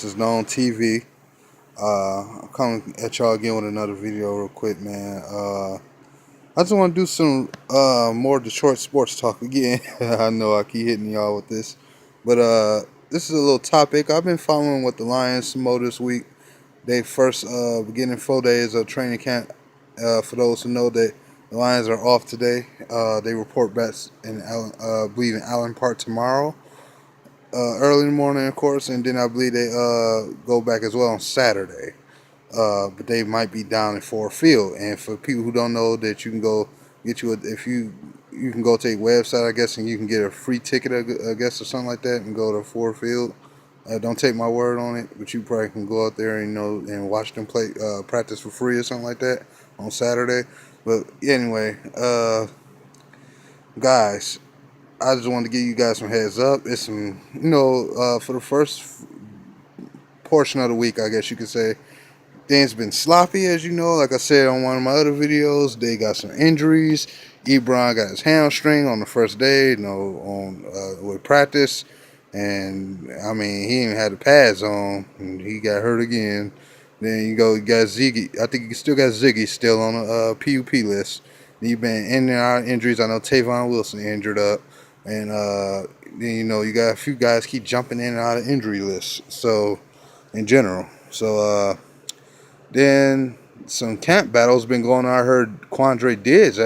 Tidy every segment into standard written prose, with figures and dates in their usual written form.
This is NomeTV. I'm coming at y'all again with another video real quick, man. I just want to do some more Detroit sports talk again. I know I keep hitting y'all with this, but this is a little topic. I've been following what the Lions some more this week. They first beginning 4 days of training camp. For those who know that the Lions are off today, they report back in I believe in Allen Park tomorrow. Early in the morning, of course, and then I believe they go back as well on Saturday. But they might be down in Ford Field. And for people who don't know, that you can go get you if you can go to a website, I guess, and you can get a free ticket, I guess, or something like that, and go to Ford Field. Don't take my word on it, but you probably can go out there and and watch them play practice for free or something like that on Saturday. But anyway, guys, I just wanted to give you guys some heads up. It's some, for the first portion of the week, I guess you could say, things been sloppy, as you know. Like I said on one of my other videos, they got some injuries. Ebron got his hamstring on the first day, with practice. And, I mean, he even had the pads on, and he got hurt again. Then you got Ziggy. I think you still got Ziggy still on the PUP list. He's been in and out of injuries. I know Tavon Wilson injured up. And then you got a few guys keep jumping in and out of injury lists. So in general, then some camp battles been going on. I heard Quandre Diggs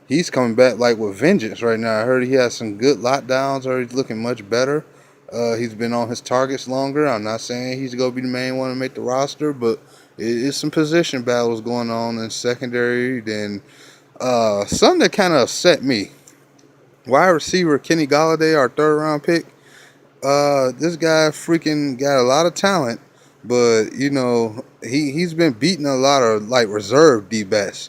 he's coming back like with vengeance right now. I heard he has some good lockdowns. Or he's looking much better. He's been on his targets longer. I'm not saying he's gonna be the main one to make the roster, but it's some position battles going on in secondary. Then something that kind of upset me. Wide receiver Kenny Golladay, our third round pick. This guy freaking got a lot of talent, but he's been beating a lot of like reserve D backs.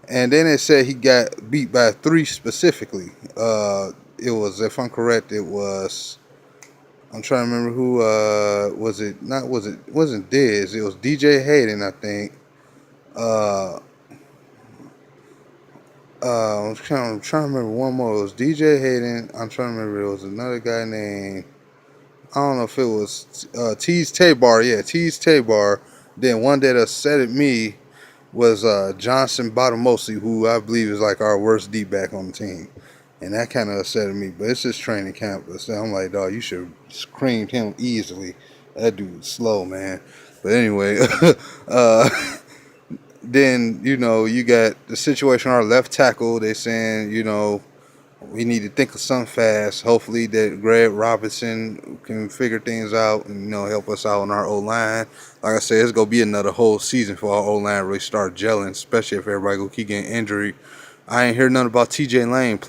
And then they said he got beat by three specifically. It was, if I'm correct, I'm trying to remember who was it. Not was it wasn't Diz. It was DJ Hayden, I think. Uh, I'm trying to remember one more. It was DJ Hayden. I'm trying to remember. It was another guy named, I don't know if it was Tease Tabar. Yeah, Tease Tabar. Then one that upset me was Johnson Botamosi, who I believe is like our worst D-back on the team. And that kind of upset me. But it's just training camp. But I'm like, dog, you should have screamed him easily. That dude's slow, man. But anyway, then, you got the situation on our left tackle. They saying, we need to think of something fast. Hopefully that Greg Robinson can figure things out and, help us out on our O-line. Like I said, it's going to be another whole season for our O-line to really start gelling, especially if everybody go keep getting injured. I ain't heard nothing about TJ Lane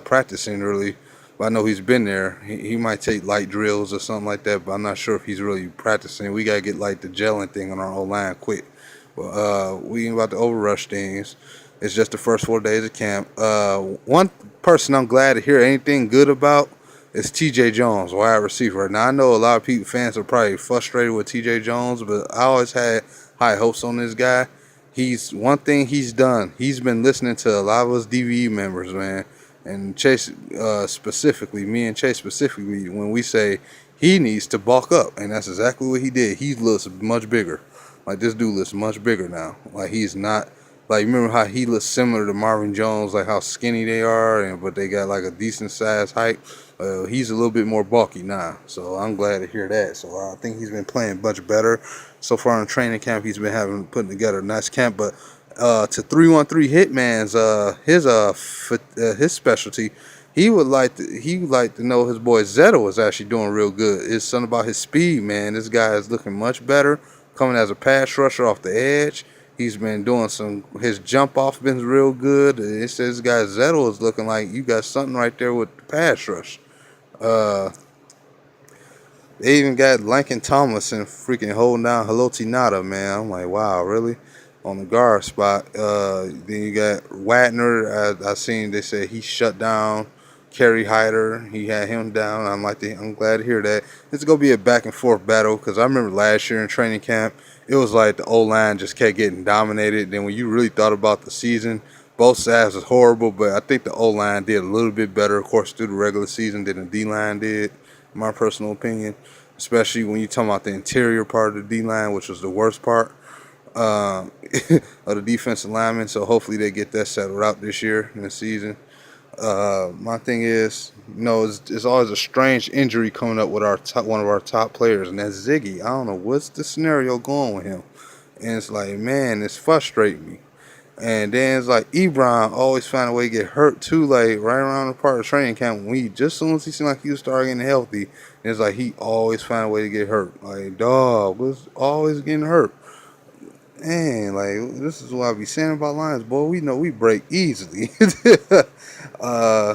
practicing really, but I know he's been there. He might take light drills or something like that, but I'm not sure if he's really practicing. We got to get like the gelling thing on our O-line quick. But we ain't about to overrush things. It's just the first 4 days of camp. One person I'm glad to hear anything good about is T.J. Jones, wide receiver. Now, I know a lot of fans are probably frustrated with T.J. Jones, but I always had high hopes on this guy. One thing he's done. He's been listening to a lot of us DVE members, man, and Chase specifically, me and Chase specifically, when we say he needs to bulk up, and that's exactly what he did. He looks much bigger. Like, this dude looks much bigger now. Like, he's not. Like, remember how he looks similar to Marvin Jones, like how skinny they are, but they got like a decent size height. He's a little bit more bulky now, so I'm glad to hear that. So I think he's been playing much better so far in training camp. He's been putting together a nice camp. But to 313 Hitman's his specialty, he would like to know his boy Zeta was actually doing real good. It's something about his speed, man. This guy is looking much better, coming as a pass rusher off the edge. He's been doing his jump off been real good. It says this guy Zettel is looking like you got something right there with the pass rush. They even got Lincoln Tomlinson freaking holding down Haloti Nada, man. I'm like, wow, really? On the guard spot. Then you got Wagner. I seen they said he shut down Kerry Hyder. He had him down. I'm glad to hear that. It's gonna be a back and forth battle because I remember last year in training camp, it was like the O-line just kept getting dominated. Then when you really thought about the season, both sides was horrible, but I think the O-line did a little bit better, of course, through the regular season than the D-line did, in my personal opinion. especially when you talking about the interior part of the D line, which was the worst part uh, of the defensive linemen. So hopefully they get that settled out this year in the season. My thing is, it's always a strange injury coming up with one of our top players, and that's Ziggy. I don't know what's the scenario going with him, and it's like, man, it's frustrating me. And then it's like Ebron always find a way to get hurt too, like right around the part of training camp when just as soon as he seemed like he was starting getting healthy, it's like he always find a way to get hurt. Like dog was always getting hurt. Man, like this is what I be saying about Lions, boy. We know we break easily. uh,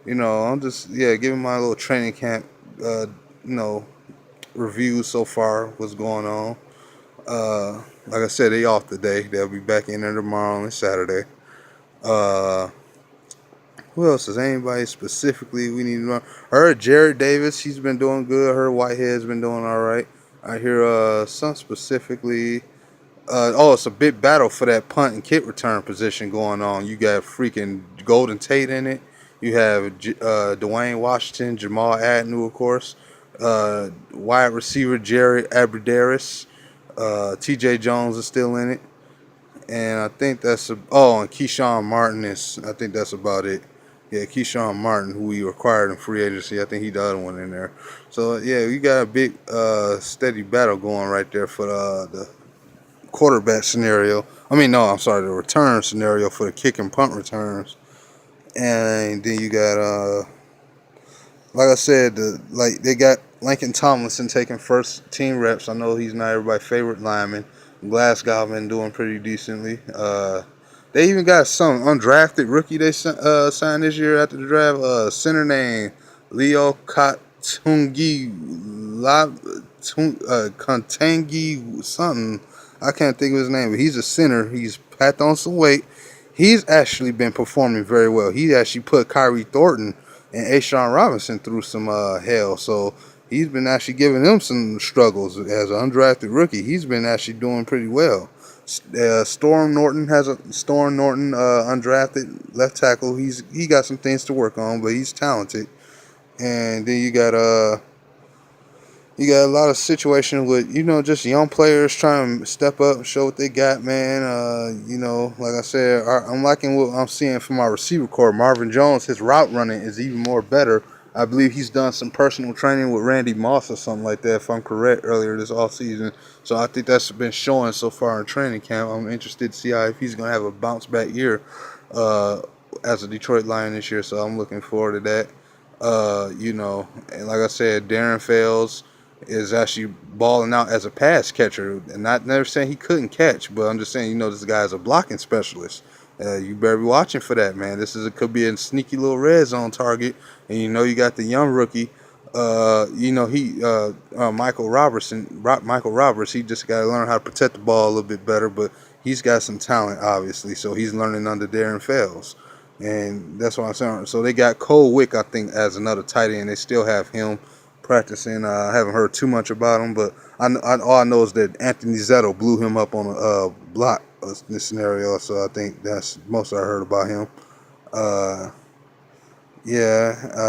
I'm just giving my little training camp you know, review so far, what's going on. Like I said, they off today. They'll be back in there tomorrow and Saturday. Uh, who else is anybody specifically we need to know? I heard Jared Davis, he's been doing good. I heard Whitehead's been doing all right. I hear some specifically. It's a big battle for that punt and kick return position going on. You got freaking Golden Tate in it. You have Dwayne Washington, Jamal Agnew, of course. Wide receiver Jerry Abbrederis. T.J. Jones is still in it. And I think and Keyshawn Martin is. I think that's about it. Yeah, Keyshawn Martin, who we acquired in free agency. I think he the other one in there. So yeah, we got a big steady battle going right there for the quarterback scenario. I mean, no, I'm sorry, the return scenario for the kick and punt returns. And then you got, like I said, they got Lincoln Tomlinson taking first team reps. I know he's not everybody's favorite lineman. Glasgow been doing pretty decently. They even got some undrafted rookie they signed this year after the draft. Center name Leo Kontangi something. I can't think of his name, but he's a center. He's packed on some weight. He's actually been performing very well. He actually put Kyrie Thornton and Ashawn Robinson through some hell. So he's been actually giving them some struggles as an undrafted rookie. He's been actually doing pretty well. Storm Norton, undrafted left tackle. He got some things to work on, but he's talented. And then you got a lot of situations with, just young players trying to step up and show what they got, man. Like I said, I'm liking what I'm seeing from our receiver corps. Marvin Jones, his route running is even more better. I believe he's done some personal training with Randy Moss or something like that, if I'm correct, earlier this offseason. So I think that's been showing so far in training camp. I'm interested to see if he's going to have a bounce back year as a Detroit Lion this year. So I'm looking forward to that. And like I said, Darren Fells is actually balling out as a pass catcher. And not never saying he couldn't catch, but I'm just saying, this guy's a blocking specialist. You better be watching for that, man. Could be a sneaky little red zone target. And you got the young rookie. Michael Roberts. He just got to learn how to protect the ball a little bit better, but he's got some talent, obviously. So he's learning under Darren Fells. And that's what I'm saying. So they got Cole Wick, I think, as another tight end. They still have him practicing. I haven't heard too much about him, but all I know is that Anthony Zetto blew him up on a block in this scenario. So I think that's most I heard about him. I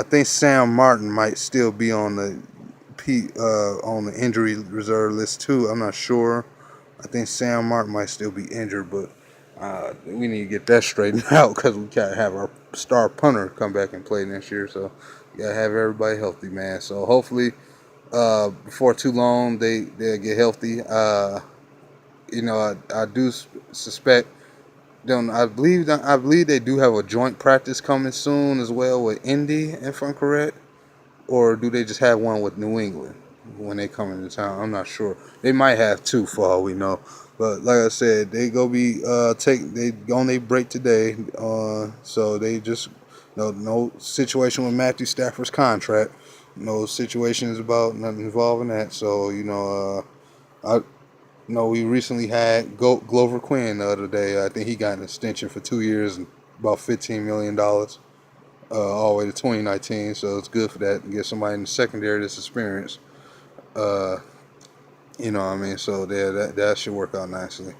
think Sam Martin might still be on the injury reserve list too. I'm not sure. I think Sam Martin might still be injured, but we need to get that straightened out because we gotta have our star punter come back and play next year. So we gotta have everybody healthy, man. So hopefully, before too long, they'll get healthy. I do suspect. I believe they do have a joint practice coming soon as well with Indy, if I'm correct. Or do they just have one with New England when they come into town? I'm not sure. They might have two for all we know. But like I said, they go be they on their break today. So they just no situation with Matthew Stafford's contract. No situations about nothing involving that. So we recently had Glover Quinn the other day. I think he got an extension for 2 years and about $15 million all the way to 2019. So it's good for that and get somebody in the secondary that's experienced. So that should work out nicely.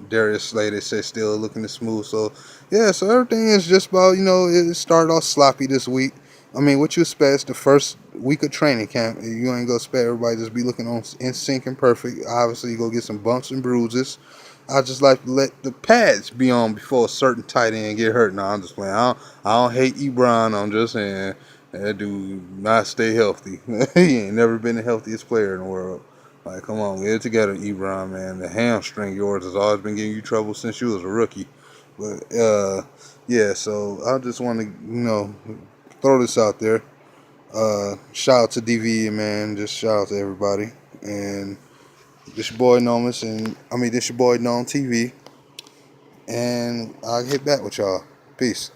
Darius Slay, they say, still looking to smooth. So everything is just about, it started off sloppy this week. I mean, what you expect? The first week of training camp. You ain't gonna expect everybody just be looking on in sync and perfect. Obviously, you go get some bumps and bruises. I just like to let the pads be on before a certain tight end get hurt. No, I'm just playing. I don't hate Ebron. I'm just saying that dude not stay healthy. He ain't never been the healthiest player in the world. Like, come on, get it together, Ebron, man. The hamstring yours has always been giving you trouble since you was a rookie. But yeah. So I just want to throw this out there. Shout out to DV, man. Just shout out to everybody. And this your boy Nomus, and this your boy NomeTV. And I'll get back with y'all. Peace.